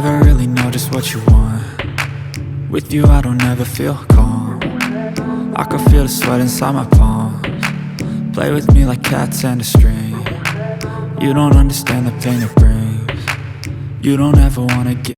never really know just what you want. With you I don't ever feel calm. I can feel the sweat inside my palms. Play with me like cats and a string. You don't understand the pain it brings. You don't ever wanna get